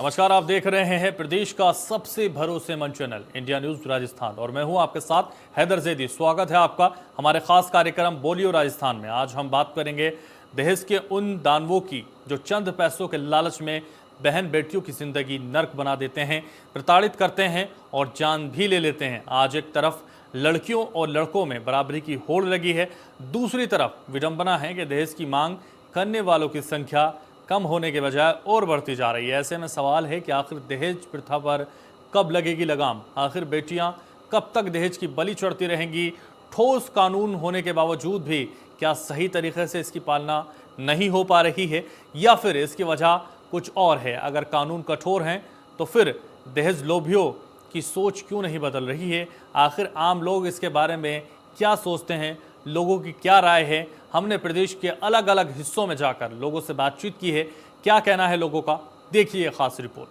नमस्कार, आप देख रहे हैं प्रदेश का सबसे भरोसेमंद चैनल इंडिया न्यूज राजस्थान और मैं हूं आपके साथ हैदर जैदी। स्वागत है आपका हमारे खास कार्यक्रम बोलियो राजस्थान में। आज हम बात करेंगे दहेज के उन दानवों की जो चंद पैसों के लालच में बहन बेटियों की जिंदगी नर्क बना देते हैं, प्रताड़ित करते हैं और जान भी ले लेते हैं। आज एक तरफ लड़कियों और लड़कों में बराबरी की होड़ लगी है, दूसरी तरफ विडंबना है कि दहेज की मांग करने वालों की संख्या कम होने के बजाय और बढ़ती जा रही है। ऐसे में सवाल है कि आखिर दहेज प्रथा पर कब लगेगी लगाम? आखिर बेटियां कब तक दहेज की बलि चढ़ती रहेंगी? ठोस कानून होने के बावजूद भी क्या सही तरीके से इसकी पालना नहीं हो पा रही है, या फिर इसकी वजह कुछ और है? अगर कानून कठोर हैं तो फिर दहेज लोभियों की सोच क्यों नहीं बदल रही है? आखिर आम लोग इसके बारे में क्या सोचते हैं? लोगों की क्या राय है? हमने प्रदेश के अलग अलग हिस्सों में जाकर लोगों से बातचीत की है। क्या कहना है लोगों का, देखिए ये खास रिपोर्ट।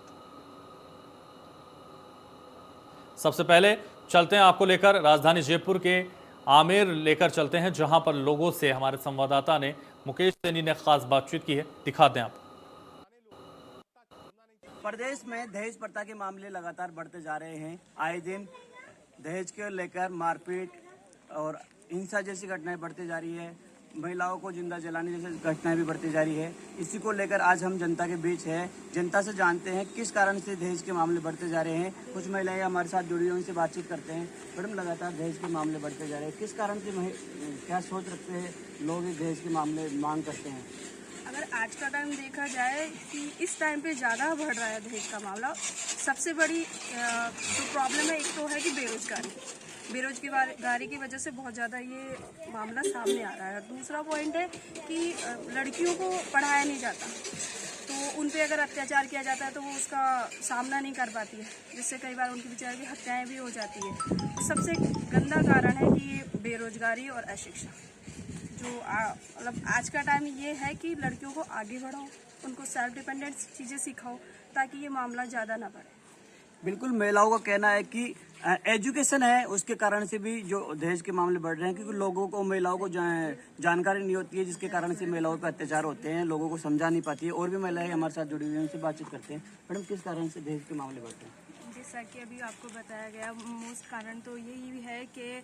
सबसे पहले चलते हैं आपको लेकर राजधानी जयपुर के आमेर लेकर चलते हैं, जहां पर लोगों से हमारे संवाददाता ने मुकेश सैनी ने खास बातचीत की है। दिखा दें आप। प्रदेश में दहेज प्रथा के मामले लगातार बढ़ते जा रहे हैं। आए दिन दहेज के लेकर मारपीट और हिंसा जैसी घटनाएं बढ़ती जा रही है। महिलाओं को जिंदा जलाने जैसी घटनाएं भी बढ़ती जा रही है। इसी को लेकर आज हम जनता के बीच है, जनता से जानते हैं किस कारण से दहेज के मामले बढ़ते जा रहे हैं। कुछ महिलाएं हमारे साथ जुड़ी हुई, उनसे बातचीत करते हैं। मैडम, लगातार दहेज के मामले बढ़ते जा रहे हैं, किस कारण से क्या सोच रखते हैं लोग इस दहेज के मामले मांग करते हैं? अगर आज का टाइम देखा जाए कि इस टाइम पे ज़्यादा बढ़ रहा है दहेज का मामला। सबसे बड़ी जो प्रॉब्लम है, एक तो है कि बेरोजगारी की वजह से बहुत ज़्यादा ये मामला सामने आ रहा है। दूसरा पॉइंट है कि लड़कियों को पढ़ाया नहीं जाता, तो उन पे अगर अत्याचार किया जाता है तो वो उसका सामना नहीं कर पाती है, जिससे कई बार उनकी बेचारी की हत्याएं भी हो जाती है। सबसे गंदा कारण है कि बेरोजगारी और अशिक्षा। जो मतलब आज का टाइम ये है कि लड़कियों को आगे बढ़ाओ, उनको सेल्फ डिपेंडेंट चीज़ें सिखाओ ताकि ये मामला ज़्यादा ना बढ़े। बिल्कुल, महिलाओं का कहना है कि एजुकेशन है, उसके कारण से भी जो दहेज के मामले बढ़ रहे हैं, क्योंकि लोगों को, महिलाओं को जानकारी नहीं होती है, जिसके कारण से महिलाओं पर अत्याचार होते हैं, लोगों को समझा नहीं पाती है। और भी महिलाएं हमारे साथ जुड़ी हुई हैं, उनसे बातचीत करते हैं। मैडम, किस कारण से दहेज के मामले बढ़ते हैं? जैसा कि अभी आपको बताया गया, मोस्ट कारण तो यही है कि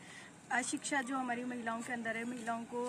अशिक्षा जो हमारी महिलाओं के अंदर है। महिलाओं को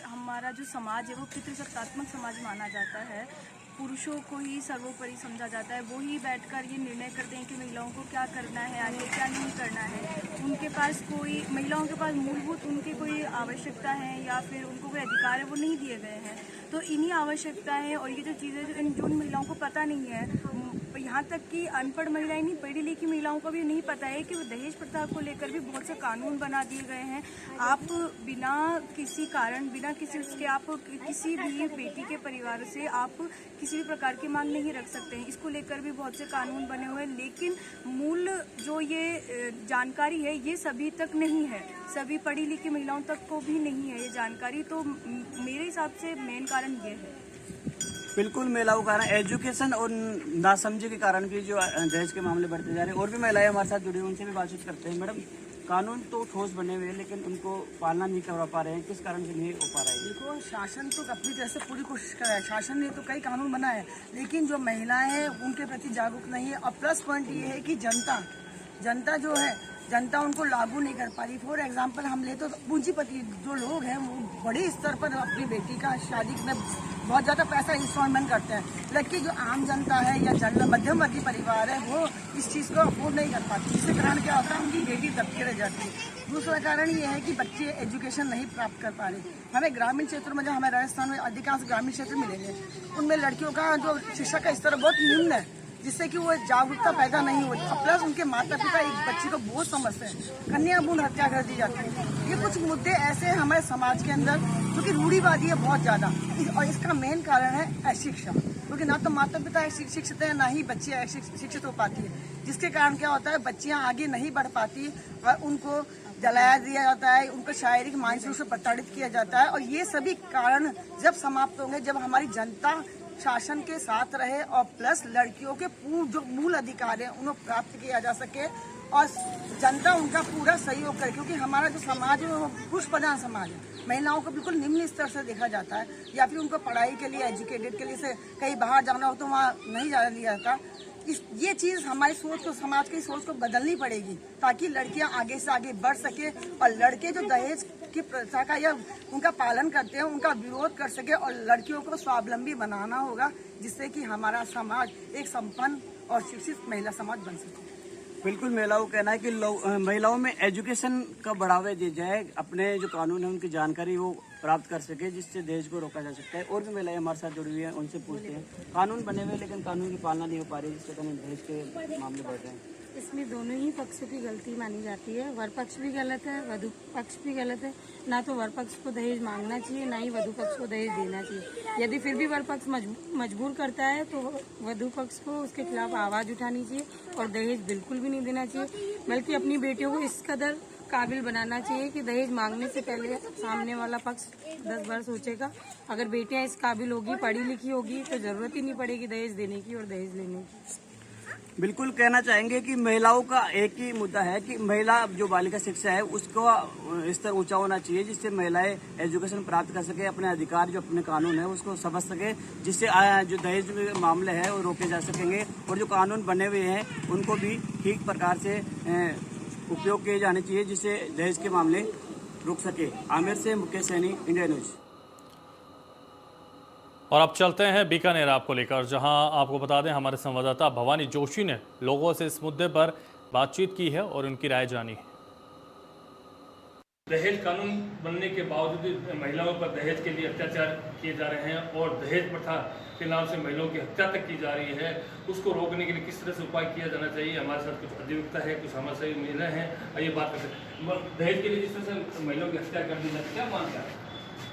हमारा जो समाज है वो पितृसत्तात्मक समाज माना जाता है। पुरुषों को ही सर्वोपरि समझा जाता है। वो ही बैठकर ये निर्णय करते हैं कि महिलाओं को क्या करना है, आगे क्या नहीं करना है। उनके पास कोई, महिलाओं के पास मूलभूत उनकी कोई आवश्यकता है या फिर उनको कोई अधिकार है, वो नहीं दिए गए हैं। तो इन्हीं आवश्यकताएं और ये जो चीज़ें जो महिलाओं को पता नहीं है, यहाँ तक कि अनपढ़ महिलाएं नहीं, पढ़ी लिखी महिलाओं को भी नहीं पता है कि वो दहेज प्रथा को लेकर भी बहुत से कानून बना दिए गए हैं। आप बिना किसी कारण, बिना किसी उसके, आप किसी भी बेटी के परिवार से आप किसी भी प्रकार की मांग नहीं रख सकते हैं। इसको लेकर भी बहुत से कानून बने हुए हैं, लेकिन मूल जो ये जानकारी है ये सभी तक नहीं है। सभी पढ़ी लिखी महिलाओं तक को भी नहीं है ये जानकारी। तो मेरे हिसाब से मेन कारण ये है। बिल्कुल, महिलाओं का कारण एजुकेशन और नासमझी के कारण भी जो दहेज के मामले बढ़ते जा रहे हैं। और भी महिलाएं हमारे साथ जुड़ी हुई, उनसे भी बातचीत करते हैं। मैडम, कानून तो ठोस बने हुए हैं, लेकिन उनको पालना नहीं करवा पा रहे हैं, किस कारण से नहीं हो पा रहा है? देखो, शासन तो अपनी तरह से पूरी कोशिश कर रहा है। शासन ने तो कई कानून बनाए हैं, लेकिन जो महिलाएं हैं उनके प्रति जागरूक नहीं है। और प्लस पॉइंट ये है कि जनता जो है, जनता उनको लागू नहीं कर पा रही। फॉर एग्जाम्पल हम ले तो पूंजीपति जो लोग हैं वो बड़े स्तर पर अपनी बेटी का शादी में बहुत ज़्यादा पैसा इंस्टॉलमेंट करते हैं, लेकिन जो आम जनता है या जनरल मध्यम वर्गीय परिवार है वो इस चीज़ को अफोर्ड नहीं कर पाती, जिसके कारण क्या होता है, उनकी बेटी दबके रह जाती है। दूसरा कारण ये है कि बच्चे एजुकेशन नहीं प्राप्त कर पा रहे। हमें ग्रामीण क्षेत्रों में, जो हमें राजस्थान में अधिकांश ग्रामीण क्षेत्र मिलेंगे, उनमें लड़कियों का जो शिक्षा का स्तर बहुत निम्न है, जिससे कि वो जागरूकता पैदा नहीं होती। प्लस उनके माता पिता एक बच्चे को बहुत समझते हैं, कन्या भ्रूण हत्या कर दी जाती है। ये कुछ मुद्दे ऐसे हैं हमारे समाज के अंदर जो कि रूढ़िवादी है बहुत ज़्यादा, और इसका मेन कारण है अशिक्षा, क्योंकि ना तो माता पिता शिक्षित है, ना ही बच्चे शिक्षित हो पाती है, जिसके कारण क्या होता है, बच्चियाँ आगे नहीं बढ़ पाती और उनको जलाया दिया जाता है, उनको शारीरिक मानसिक रूप से प्रताड़ित किया जाता है। और ये सभी कारण जब समाप्त होंगे, जब हमारी जनता शासन के साथ रहे और प्लस लड़कियों के जो मूल अधिकार है उन्हें प्राप्त किया जा सके और जनता उनका पूरा सहयोग करे, क्योंकि हमारा जो समाज है वो पुरुष प्रधान समाज है। महिलाओं को बिल्कुल निम्न स्तर से देखा जाता है, या फिर उनको पढ़ाई के लिए, एजुकेटेड के लिए से कहीं बाहर जाना हो तो वहाँ नहीं जाने दिया जाता। ये चीज़ हमारी सोच को, समाज की सोच को बदलनी पड़ेगी, ताकि लड़कियां आगे से आगे बढ़ सके और लड़के जो दहेज की प्रथा का या उनका पालन करते हैं उनका विरोध कर सके और लड़कियों को स्वावलंबी बनाना होगा, जिससे कि हमारा समाज एक संपन्न और शिक्षित महिला समाज बन सके। बिल्कुल, महिलाओं का कहना है कि महिलाओं में एजुकेशन का बढ़ावा दिया जाए, अपने जो कानून है उनकी जानकारी वो प्राप्त कर सके, जिससे दहेज को रोका जा सकता है। और भी महिलाएं हमारे साथ जुड़ी हुई हैं, उनसे पूछते हैं। कानून बने हुए लेकिन कानून की पालना नहीं हो पा रही, जिससे कारण दहेज के मामले बढ़ रहे हैं। इसमें दोनों ही पक्षों की गलती मानी जाती है। वर पक्ष भी गलत है, वधु पक्ष भी गलत है। ना तो वर पक्ष को दहेज मांगना चाहिए, ना ही वधु पक्ष को दहेज देना चाहिए। यदि फिर भी वर पक्ष मजबूर करता है तो वधु पक्ष को उसके खिलाफ आवाज उठानी चाहिए और दहेज बिल्कुल भी नहीं देना चाहिए, बल्कि अपनी बेटियों को इस कदर काबिल बनाना चाहिए कि दहेज मांगने से पहले सामने वाला पक्ष 10 बार सोचेगा। अगर बेटियां इस काबिल होगी, पढ़ी लिखी होगी, तो जरूरत ही नहीं पड़ेगी दहेज देने की और दहेज लेने की। बिल्कुल, कहना चाहेंगे कि महिलाओं का एक ही मुद्दा है कि महिला जो बालिका शिक्षा है उसको स्तर ऊंचा होना चाहिए, जिससे महिलाएं एजुकेशन प्राप्त कर सके, अपने अधिकार जो अपने कानून है उसको समझ सके, जिससे जो दहेज मामले है वो रोके जा सकेंगे और जो कानून बने हुए हैं उनको भी ठीक प्रकार से उपयोग किए जाने चाहिए, जिससे दहेज के मामले रुक सके। आमिर से मुकेश सैनी, इंडिया न्यूज। और अब चलते हैं बीकानेर आपको लेकर, जहां आपको बता दें हमारे संवाददाता भवानी जोशी ने लोगों से इस मुद्दे पर बातचीत की है और उनकी राय जानी है। दहेज कानून बनने के बावजूद महिलाओं पर दहेज के लिए अत्याचार किए जा रहे हैं और दहेज प्रथा के नाम से महिलाओं की हत्या तक की जा रही है, उसको रोकने के लिए किस तरह से उपाय किया जाना चाहिए। हमारे साथ कुछ अधिवक्ता है, कुछ हमारे साथ महिलाएं हैं, आइए बात करते हैं। दहेज के लिए जिस तरह से महिलाओं की हत्या कर दी जाती है, क्या मानते हैं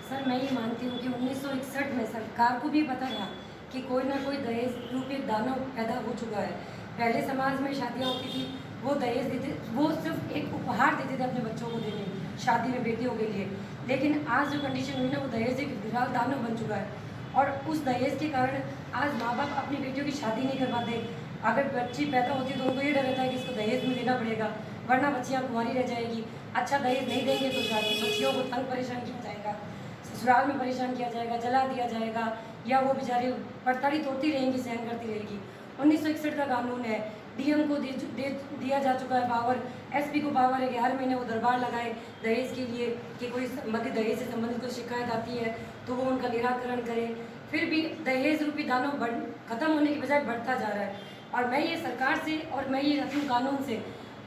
सर? मैं ये मानती हूँ कि 1961 में सरकार को भी पता था कि कोई ना कोई दहेज रूपी दानव पैदा हो चुका है। पहले समाज में शादियाँ होती थी, वो दहेज देते, वो सिर्फ एक उपहार देते थे अपने बच्चों को देने शादी में बेटियों के लिए। लेकिन आज जो कंडीशन हुई ना, वो दहेज एक विकराल दानव बन चुका है और उस दहेज के कारण आज माँ बाप अपनी बेटियों की शादी नहीं करवाते। अगर बच्ची पैदा होती है तो उनको ये डर रहता है कि इसको दहेज में देना पड़ेगा, वरना बच्चियाँ कुंवारी रह जाएगी। अच्छा दहेज नहीं देंगे तो शादी बच्चियों को तंग परेशान किया जाएगा, ससुराल में परेशान किया जाएगा, जला दिया जाएगा, या वो बेचारी पड़ताड़ी तोड़ती रहेंगी, सहन करती रहेगी। 1961 का कानून है, डीएम को दिया जा चुका है पावर, एसपी को पावर है कि हर महीने वो दरबार लगाए दहेज के लिए कि कोई संबंधित दहेज से संबंधित कोई शिकायत आती है तो वो उनका निराकरण करे। फिर भी दहेज रूपी दानव खत्म होने की बजाय बढ़ता जा रहा है। और मैं ये सरकार से और मैं ये चाहती हूँ कानून से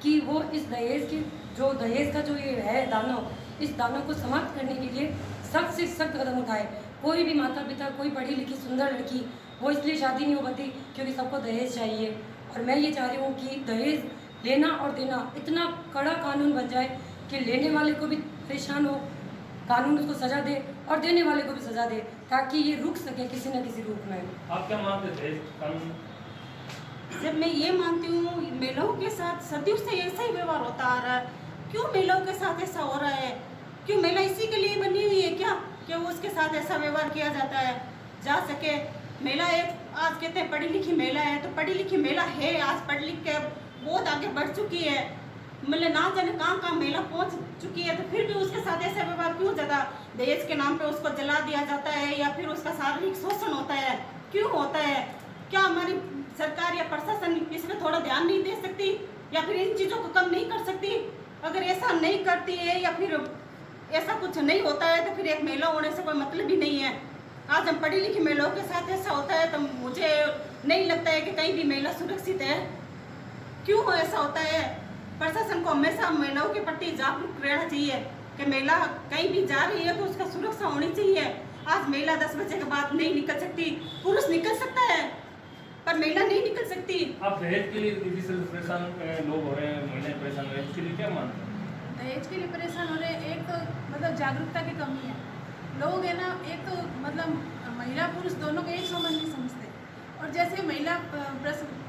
कि वो इस दहेज के जो दहेज का जो ये है दानव, इस दानव को समाप्त करने के लिए सख्त से सख्त कदम उठाए। कोई भी माता पिता, कोई पढ़ी लिखी सुंदर लड़की, वो इसलिए शादी नहीं हो पाती क्योंकि सबको दहेज चाहिए। और मैं ये चाह रही हूँ कि दहेज लेना और देना इतना कड़ा कानून बन जाए कि लेने वाले को भी परेशान हो, कानून उसको सजा दे और देने वाले को भी सजा दे, ताकि ये रुक सके किसी न किसी रूप में। आप क्या मानते थे कानून? जब मैं ये मानती हूँ महिलाओं के साथ सदियों से ऐसा ही व्यवहार होता आ रहा है, क्यों महिलाओं के साथ ऐसा हो रहा है? क्यों महिला इसी के लिए बनी हुई है क्या कि उसके साथ ऐसा व्यवहार किया जाता है? जा सके महिला एक, आज कहते हैं पढ़ी लिखी महिला है, तो पढ़ी लिखी महिला है, आज पढ़ लिख के बहुत आगे बढ़ चुकी है, मतलब ना जाने कहाँ महिला पहुँच चुकी है, तो फिर भी उसके साथ ऐसा व्यवहार क्यों ज़्यादा दहेज के नाम पे उसको जला दिया जाता है या फिर उसका शारीरिक शोषण होता है, क्यों होता है? क्या हमारी सरकार या प्रशासन इसमें थोड़ा ध्यान नहीं दे सकती या फिर इन चीज़ों को कम नहीं कर सकती? अगर ऐसा नहीं करती है या फिर ऐसा कुछ नहीं होता है तो फिर एक महिला होने से कोई मतलब ही नहीं है। आज हम पढ़ी लिखी महिलाओं के साथ ऐसा होता है तो मुझे नहीं लगता है कि कहीं भी महिला सुरक्षित है। क्यों ऐसा होता है? प्रशासन को हमेशा महिलाओं के प्रति जागरूक रहना चाहिए कि महिला कहीं भी जा रही है तो उसका सुरक्षा होनी चाहिए। आज महिला 10 बजे के बाद नहीं निकल सकती, पुरुष निकल सकता है पर महिला नहीं निकल सकती। आप दहेज के लिए किसी से परेशान लोग हो रहे हैं, महिलाएं परेशान हो रही हैं, उसके लिए क्या मानते हैं? दहेज के लिए परेशान हो रहे हैं, एक तो मतलब जागरूकता की कमी है। लोग है ना, एक तो मतलब महिला पुरुष दोनों को एक समान नहीं समझते। और जैसे महिला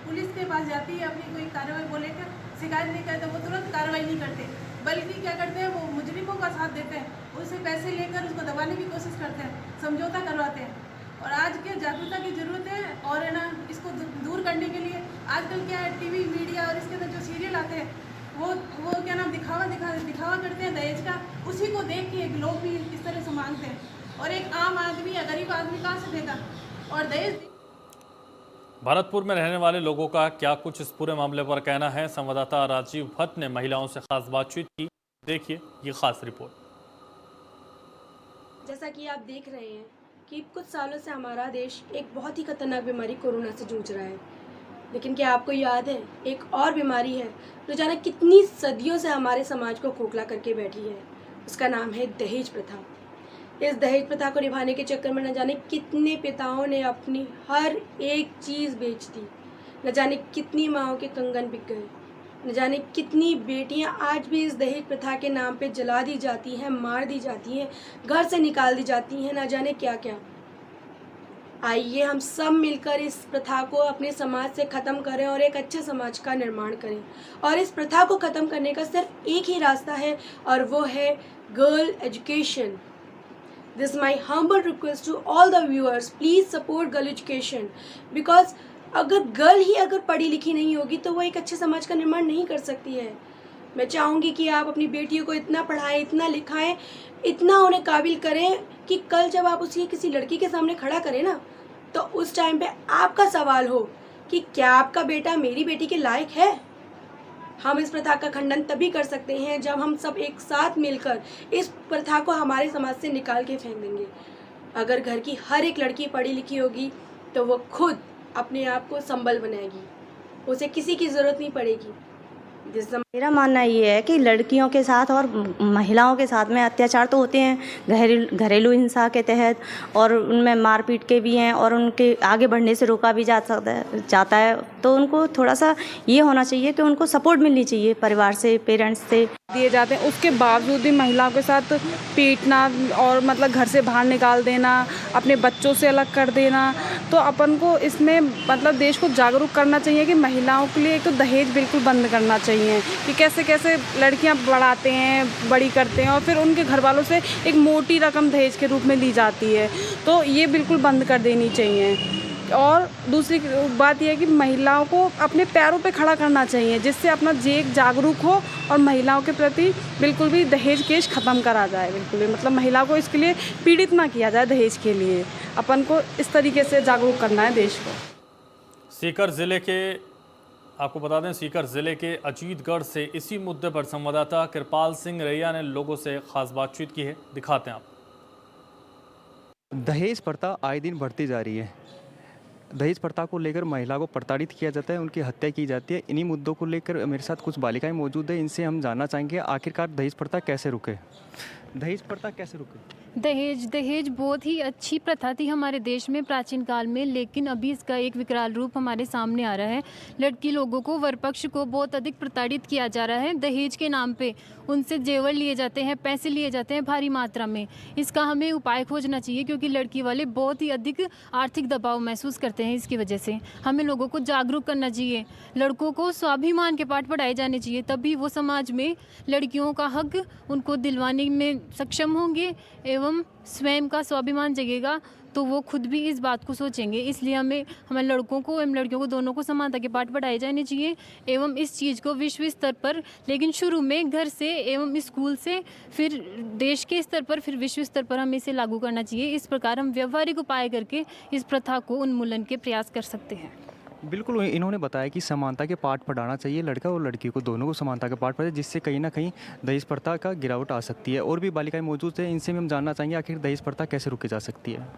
पुलिस के पास जाती है अपनी कोई कार्रवाई को लेकर शिकायत नहीं करते, वो तुरंत कार्रवाई नहीं करते, बल्कि क्या करते हैं, वो मुजरिमों का साथ देते हैं, उससे पैसे लेकर उसको दबाने की कोशिश करते हैं, समझौता करवाते हैं। और आज के जागरूकता की ज़रूरत है और है ना, इसको दूर करने के लिए आजकल क्या है, टीवी मीडिया और इसके अंदर जो सीरियल आते हैं वो क्या नाम दिखावा करते हैं दहेज का, उसी को देख के लोग भी इस तरह से मांगते हैं। और एक आम आदमी या गरीब आदमी कहाँ से देगा? और दहेज भरतपुर में रहने वाले लोगों का क्या कुछ इस पूरे मामले पर कहना है, संवाददाता राजीव भट्ट ने महिलाओं से खास बातचीत की। देखिए ये खास रिपोर्ट। जैसा कि आप देख रहे हैं कि कुछ सालों से हमारा देश एक बहुत ही खतरनाक बीमारी कोरोना से जूझ रहा है, लेकिन क्या आपको याद है एक और बीमारी है जो जाने कितनी सदियों से हमारे समाज को खोखला करके बैठी है। उसका नाम है दहेज प्रथा। इस दहेज प्रथा को निभाने के चक्कर में न जाने कितने पिताओं ने अपनी हर एक चीज़ बेच दी, न जाने कितनी माँओं के कंगन बिक गए, न जाने कितनी बेटियां आज भी इस दहेज प्रथा के नाम पे जला दी जाती हैं, मार दी जाती हैं, घर से निकाल दी जाती हैं, न जाने क्या क्या। आइए हम सब मिलकर इस प्रथा को अपने समाज से ख़त्म करें और एक अच्छे समाज का निर्माण करें। और इस प्रथा को ख़त्म करने का सिर्फ एक ही रास्ता है और वो है girl education. This is my humble request to all the viewers, please support girl education because अगर गर्ल ही अगर पढ़ी लिखी नहीं होगी तो वो एक अच्छे समाज का निर्माण नहीं कर सकती है। मैं चाहूँगी कि आप अपनी बेटियों को इतना पढ़ाएं, इतना लिखाएं, इतना उन्हें काबिल करें कि कल जब आप उसी किसी लड़की के सामने खड़ा करें ना, तो उस टाइम पे आपका सवाल हो कि क्या आपका बेटा मेरी बेटी के लायक है। हम इस प्रथा का खंडन तभी कर सकते हैं जब हम सब एक साथ मिलकर इस प्रथा को हमारे समाज से निकाल के फेंक देंगे। अगर घर की हर एक लड़की पढ़ी लिखी होगी तो वो खुद अपने आप को संबल बनाएगी, उसे किसी की ज़रूरत नहीं पड़ेगी। मेरा मानना ये है कि लड़कियों के साथ और महिलाओं के साथ में अत्याचार तो होते हैं घरेलू हिंसा के तहत, और उनमें मारपीट के भी हैं और उनके आगे बढ़ने से रोका भी जाता है। तो उनको थोड़ा सा ये होना चाहिए कि उनको सपोर्ट मिलनी चाहिए परिवार से, पेरेंट्स से दिए जाते हैं। उसके बावजूद भी महिलाओं के साथ पीटना और मतलब घर से बाहर निकाल देना, अपने बच्चों से अलग कर देना। तो अपन को इसमें मतलब देश को जागरूक करना चाहिए कि महिलाओं के लिए एक तो दहेज बिल्कुल बंद करना चाहिए कि कैसे कैसे लड़कियां बढ़ाते हैं, बड़ी करते हैं और फिर उनके घर वालों से एक मोटी रकम दहेज के रूप में ली जाती है। तो ये बिल्कुल बंद कर देनी चाहिए। और दूसरी बात यह है कि महिलाओं को अपने पैरों पे खड़ा करना चाहिए, जिससे अपना जागरूक हो और महिलाओं के प्रति बिल्कुल भी दहेज केस ख़त्म करा जाए। बिल्कुल भी मतलब महिला को इसके लिए पीड़ित ना किया जाए दहेज के लिए। अपन को इस तरीके से जागरूक करना है देश को। सीकर ज़िले के आपको बता दें, सीकर ज़िले के अजीतगढ़ से इसी मुद्दे पर संवाददाता कृपाल सिंह रैया ने लोगों से खास बातचीत की है। दिखाते हैं आप। दहेज प्रथा आए दिन बढ़ती जा रही है। दहेज प्रथा को लेकर महिला को प्रताड़ित किया जाता है, उनकी हत्या की जाती है। इन्हीं मुद्दों को लेकर मेरे साथ कुछ बालिकाएं मौजूद है, इनसे हम जानना चाहेंगे आखिरकार दहेज प्रथा कैसे रुके। दहेज प्रथा कैसे रुके? दहेज बहुत ही अच्छी प्रथा थी हमारे देश में प्राचीन काल में, लेकिन अभी इसका एक विकराल रूप हमारे सामने आ रहा है। लड़की लोगों को, वर पक्ष को बहुत अधिक प्रताड़ित किया जा रहा है। दहेज के नाम पे उनसे जेवर लिए जाते हैं, पैसे लिए जाते हैं भारी मात्रा में। इसका हमें उपाय खोजना चाहिए क्योंकि लड़की वाले बहुत ही अधिक आर्थिक दबाव महसूस करते हैं। इसकी वजह से हमें लोगों को जागरूक करना चाहिए। लड़कों को स्वाभिमान के पाठ पढ़ाए जाने चाहिए, तभी वो समाज में लड़कियों का हक उनको दिलवाने में सक्षम होंगे एवं स्वयं का स्वाभिमान जगेगा, तो वो खुद भी इस बात को सोचेंगे। इसलिए हमें लड़कों को एवं लड़कियों को दोनों को समानता के पाठ पढ़ाए जाने चाहिए एवं इस चीज़ को विश्व स्तर पर, लेकिन शुरू में घर से एवं स्कूल से, फिर देश के स्तर पर, फिर विश्व स्तर पर हमें इसे लागू करना चाहिए। इस प्रकार हम व्यवहारिक उपाय करके इस प्रथा को उन्मूलन के प्रयास कर सकते हैं। बिल्कुल, इन्होंने बताया कि समानता के पाठ पढ़ाना चाहिए, लड़का और लड़की को दोनों को समानता के पाठ पढ़ाए, जिससे कहीं ना कहीं दहेज प्रथा का गिरावट आ सकती है। और भी बालिकाएं मौजूद हैं, इनसे भी हम जानना चाहेंगे आखिर दहेज प्रथा कैसे रोकी जा सकती है।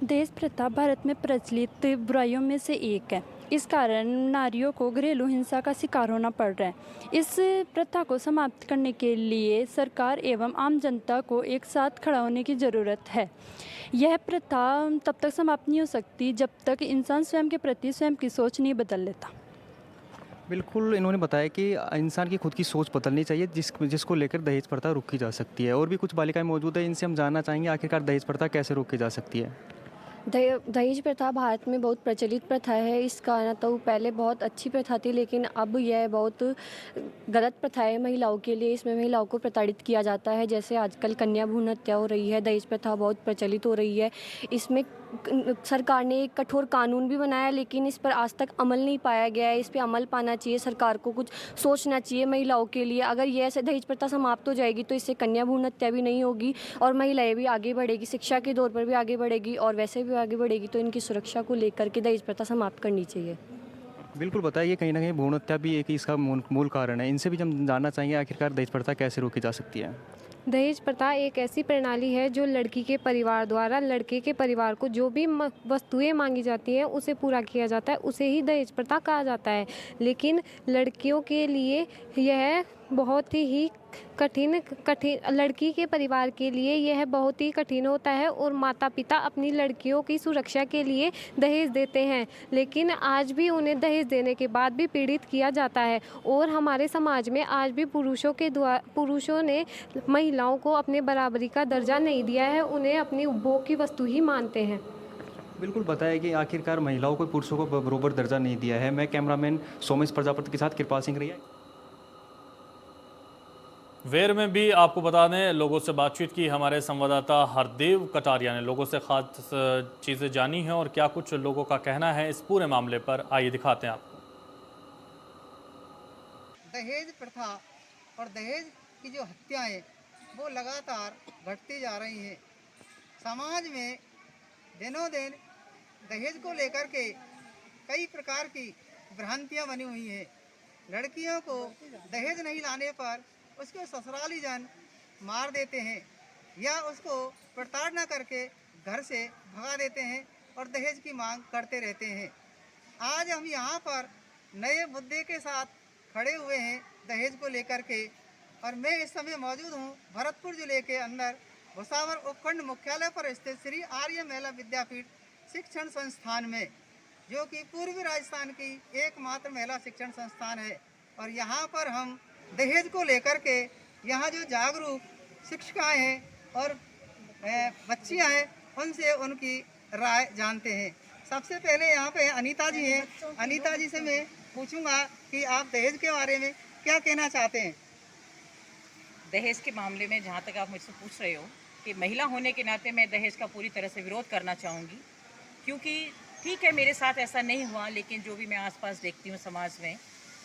दहेज प्रथा भारत में प्रचलित बुराइयों में से एक है। इस कारण नारियों को घरेलू हिंसा का शिकार होना पड़ रहा है। इस प्रथा को समाप्त करने के लिए सरकार एवं आम जनता को एक साथ खड़ा होने की ज़रूरत है। यह प्रथा तब तक समाप्त नहीं हो सकती जब तक इंसान स्वयं के प्रति स्वयं की सोच नहीं बदल लेता। बिल्कुल, इन्होंने बताया कि इंसान की खुद की सोच बदलनी चाहिए, जिसको लेकर दहेज प्रथा रोकी जा सकती है। और भी कुछ बालिकाएं मौजूद है, इनसे हम जानना चाहेंगे आखिरकार दहेज प्रथा कैसे रोकी जा सकती है। दहेज प्रथा भारत में बहुत प्रचलित प्रथा है। इसका ना तो पहले बहुत अच्छी प्रथा थी, लेकिन अब यह बहुत गलत प्रथा है महिलाओं के लिए। इसमें महिलाओं को प्रताड़ित किया जाता है, जैसे आजकल कन्या भ्रूण हत्या हो रही है। दहेज प्रथा बहुत प्रचलित हो रही है। इसमें सरकार ने एक कठोर कानून भी बनाया, लेकिन इस पर आज तक अमल नहीं पाया गया है। इस पे अमल पाना चाहिए, सरकार को कुछ सोचना चाहिए महिलाओं के लिए। अगर ये ऐसे दहेज प्रथा समाप्त हो जाएगी तो इससे कन्या भ्रूण हत्या भी नहीं होगी और महिलाएं भी आगे बढ़ेगी, शिक्षा के दौर पर भी आगे बढ़ेगी और वैसे भी आगे बढ़ेगी। तो इनकी सुरक्षा को लेकर के दहेज प्रथा समाप्त करनी चाहिए। बिल्कुल बताइए, कहीं ना कहीं भ्रूण हत्या भी एक इसका मूल कारण है। इनसे भी हम जानना चाहेंगे आखिरकार दहेज प्रथा कैसे रोकी जा सकती है। दहेज प्रथा एक ऐसी प्रणाली है जो लड़की के परिवार द्वारा लड़के के परिवार को जो भी वस्तुएं मांगी जाती हैं उसे पूरा किया जाता है, उसे ही दहेज प्रथा कहा जाता है। लेकिन लड़कियों के लिए यह बहुत ही कठिन लड़की के परिवार के लिए यह बहुत ही कठिन होता है और माता पिता अपनी लड़कियों की सुरक्षा के लिए दहेज देते हैं, लेकिन आज भी उन्हें दहेज देने के बाद भी पीड़ित किया जाता है। और हमारे समाज में आज भी पुरुषों ने महिलाओं को अपने बराबरी का दर्जा नहीं दिया है, उन्हें अपनी उपभोग की वस्तु ही मानते हैं। बिल्कुल बताया कि आखिरकार महिलाओं को पुरुषों को बराबर दर्जा नहीं दिया है। मैं कैमरामैन सोमेश प्रजापति के साथ कृपाल सिंह रैया। वेर में भी आपको बता दें, लोगों से बातचीत की हमारे संवाददाता हरदेव कटारिया ने, लोगों से खास चीज़ें जानी हैं और क्या कुछ लोगों का कहना है इस पूरे मामले पर, आइए दिखाते हैं आपको। दहेज प्रथा और दहेज की जो हत्याएं वो लगातार घटती जा रही हैं। समाज में दिनों दिन दहेज को लेकर के कई प्रकार की भ्रांतियां बनी हुई हैं। लड़कियों को दहेज नहीं लाने पर उसके ससुराली जन मार देते हैं या उसको प्रताड़ना करके घर से भगा देते हैं और दहेज की मांग करते रहते हैं। आज हम यहाँ पर नए मुद्दे के साथ खड़े हुए हैं दहेज को लेकर के, और मैं इस समय मौजूद हूँ भरतपुर जिले के अंदर भुसावर उपखंड मुख्यालय पर स्थित श्री आर्य महिला विद्यापीठ शिक्षण संस्थान में, जो कि पूर्वी राजस्थान की एकमात्र महिला शिक्षण संस्थान है। और यहाँ पर हम दहेज को लेकर के यहाँ जो जागरूक शिक्षिकाएँ हैं और बच्चियाँ हैं उनसे उनकी राय जानते हैं। सबसे पहले यहाँ पे अनीता जी हैं। अनीता जी से मैं पूछूंगा कि आप दहेज के बारे में क्या कहना चाहते हैं। दहेज के मामले में जहाँ तक आप मुझसे पूछ रहे हो कि महिला होने के नाते मैं दहेज का पूरी तरह से विरोध करना चाहूँगी, क्योंकि ठीक है मेरे साथ ऐसा नहीं हुआ, लेकिन जो भी मैं आसपास देखती हूँ समाज में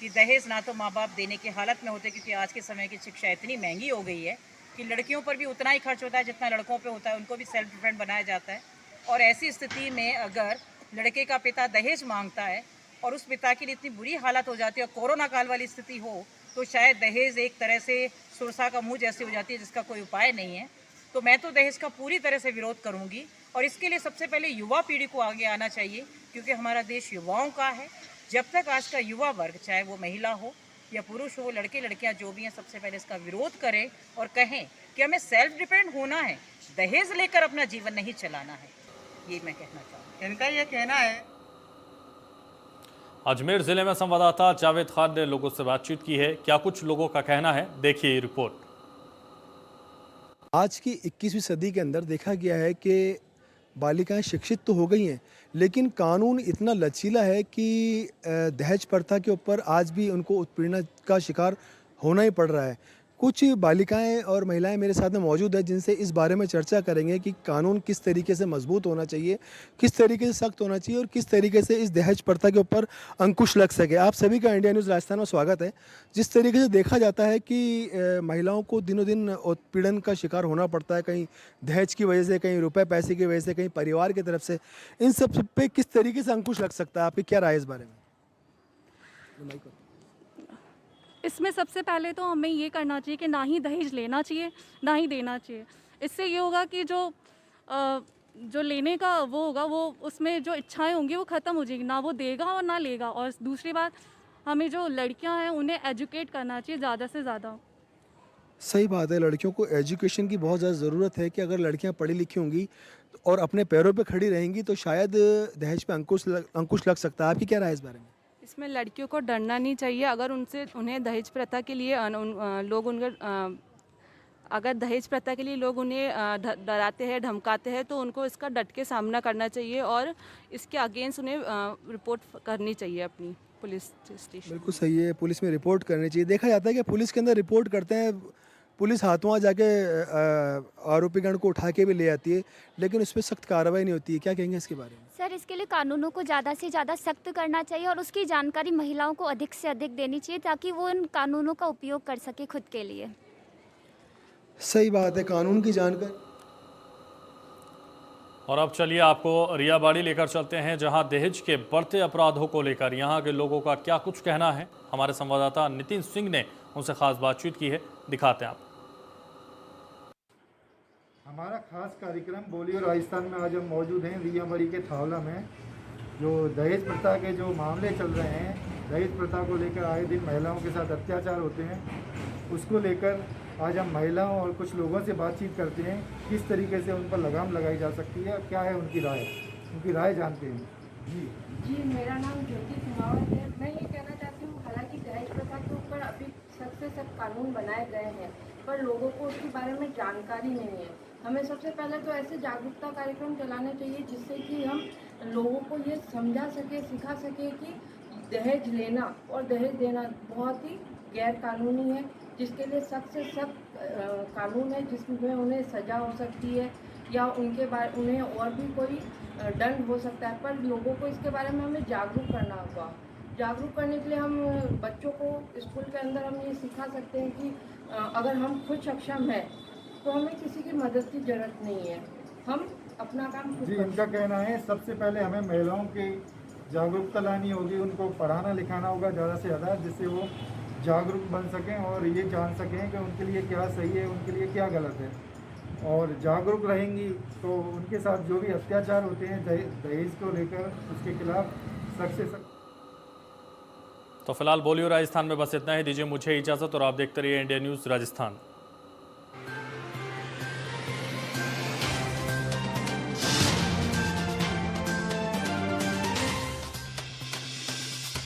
कि दहेज ना तो माँ बाप देने की हालत में होते, क्योंकि आज के समय की शिक्षा इतनी महंगी हो गई है कि लड़कियों पर भी उतना ही खर्च होता है जितना लड़कों पे होता है, उनको भी सेल्फ डिपेंडेंट बनाया जाता है। और ऐसी स्थिति में अगर लड़के का पिता दहेज मांगता है और उस पिता की इतनी बुरी हालत हो जाती है और कोरोना काल वाली स्थिति हो, तो शायद दहेज एक तरह से सुरसा का मुंह जैसी हो जाती है जिसका कोई उपाय नहीं है। तो मैं तो दहेज का पूरी तरह से विरोध करूंगी और इसके लिए सबसे पहले युवा पीढ़ी को आगे आना चाहिए, क्योंकि हमारा देश युवाओं का है। जब तक आज का युवा वर्ग, चाहे वो महिला हो या पुरुष हो, लड़के लड़कियां जो भी हैं, सबसे पहले इसका विरोध करें और कहें कि हमें सेल्फ डिपेंड होना है, दहेज लेकर अपना जीवन नहीं चलाना है। ये मैं कहना चाहूँगी। इनका ये कहना है। अजमेर जिले में संवाददाता जावेद खान ने लोगों से बातचीत की है, क्या कुछ लोगों का कहना है, देखिए ये रिपोर्ट। आज की 21वीं सदी के अंदर देखा गया है कि बालिकाएं शिक्षित तो हो गई हैं, लेकिन कानून इतना लचीला है कि दहेज प्रथा के ऊपर आज भी उनको उत्पीड़न का शिकार होना ही पड़ रहा है। कुछ बालिकाएं और महिलाएं मेरे साथ में मौजूद है जिनसे इस बारे में चर्चा करेंगे कि कानून किस तरीके से मजबूत होना चाहिए, किस तरीके से सख्त होना चाहिए और किस तरीके से इस दहेज प्रथा के ऊपर अंकुश लग सके। आप सभी का इंडिया न्यूज़ राजस्थान में स्वागत है। जिस तरीके से देखा जाता है कि महिलाओं को दिनों दिन उत्पीड़न का शिकार होना पड़ता है, कहीं दहेज की वजह से, कहीं रुपए पैसे की वजह से, कहीं परिवार की तरफ से, इन सब पे किस तरीके से अंकुश लग सकता है, आपकी क्या राय इस बारे में? इसमें सबसे पहले तो हमें ये करना चाहिए कि ना ही दहेज लेना चाहिए ना ही देना चाहिए। इससे ये होगा कि जो लेने का वो होगा, वो उसमें जो इच्छाएं होंगी वो ख़त्म हो जाएगी, ना वो देगा और ना लेगा। और दूसरी बात, हमें जो लड़कियां हैं उन्हें एजुकेट करना चाहिए ज़्यादा से ज़्यादा। सही बात है, लड़कियों को एजुकेशन की बहुत ज़्यादा ज़रूरत है कि अगर लड़कियां पढ़ी लिखी होंगी और अपने पैरों पे खड़ी रहेंगी तो शायद दहेज पे अंकुश लग सकता है। आपकी क्या राय इस बारे में? इसमें लड़कियों को डरना नहीं चाहिए। अगर उन्हें दहेज प्रथा के लिए अगर दहेज प्रथा के लिए लोग उन्हें डराते हैं, धमकाते हैं, तो उनको इसका डट के सामना करना चाहिए और इसके अगेंस्ट उन्हें रिपोर्ट करनी चाहिए अपनी पुलिस स्टेशन। बिल्कुल सही है, पुलिस में रिपोर्ट करनी चाहिए। देखा जाता है कि पुलिस के अंदर रिपोर्ट करते हैं पुलिस हाथों हाथ जाके आरोपीगण को उठा के भी ले आती है, लेकिन उस पर सख्त कार्रवाई नहीं होती है। क्या कहेंगे इसके बारे में? सर, इसके लिए कानूनों को ज़्यादा से ज़्यादा सख्त करना चाहिए और उसकी जानकारी महिलाओं को अधिक से अधिक देनी चाहिए ताकि वो इन कानूनों का उपयोग कर सके खुद के लिए। सही बात है, कानून की जानकारी। और अब चलिए आपको रियाबाड़ी लेकर चलते हैं, जहां दहेज के बढ़ते अपराधों को लेकर यहां के लोगों का क्या कुछ कहना है। हमारे संवाददाता नितिन सिंह ने उनसे खास बातचीत की है, दिखाते हैं आप। हमारा खास कार्यक्रम बोलियो राजस्थान में आज हम मौजूद हैं रियाबाड़ी के थावला में। जो दहेज प्रथा के जो मामले चल रहे हैं, दहेज प्रथा को लेकर आए दिन महिलाओं के साथ अत्याचार होते हैं, उसको लेकर आज हम महिलाओं और कुछ लोगों से बातचीत करते हैं, किस तरीके से उन पर लगाम लगाई जा सकती है, क्या है उनकी राय जानते हैं। जी, मेरा नाम ज्योति कुमावत है। मैं ये कहना चाहती हूँ, हालांकि दहेज प्रथा के ऊपर अभी सख्त से सख्त कानून बनाए गए हैं, पर लोगों को उसके बारे में जानकारी नहीं है। हमें सबसे पहले तो ऐसे जागरूकता कार्यक्रम चलाने चाहिए जिससे कि हम लोगों को ये समझा सके, सिखा सके कि दहेज लेना और दहेज देना बहुत ही गैर कानूनी है, जिसके लिए सख्त से सख्त कानून है, जिसमें उन्हें सज़ा हो सकती है या उन्हें और भी कोई दंड हो सकता है। पर लोगों को इसके बारे में हमें जागरूक करना होगा। जागरूक करने के लिए हम बच्चों को स्कूल के अंदर हम ये सिखा सकते हैं कि अगर हम खुद सक्षम हैं तो हमें किसी की मदद की ज़रूरत नहीं है, हम अपना काम खुद जी। कर इनका कहना है सबसे पहले हमें महिलाओं की जागरूकता लानी होगी, उनको पढ़ाना लिखाना होगा ज़्यादा से ज़्यादा, जिससे वो जागरूक बन सकें और ये जान सकें कि उनके लिए क्या सही है, उनके लिए क्या गलत है। और जागरूक रहेंगी तो उनके साथ जो भी अत्याचार होते हैं दहेज को लेकर, उसके खिलाफ सख्त से सख्त। तो फिलहाल बोलियो राजस्थान में बस इतना ही। दीजिए मुझे इजाज़त और आप देखते रहिए इंडिया न्यूज़ राजस्थान।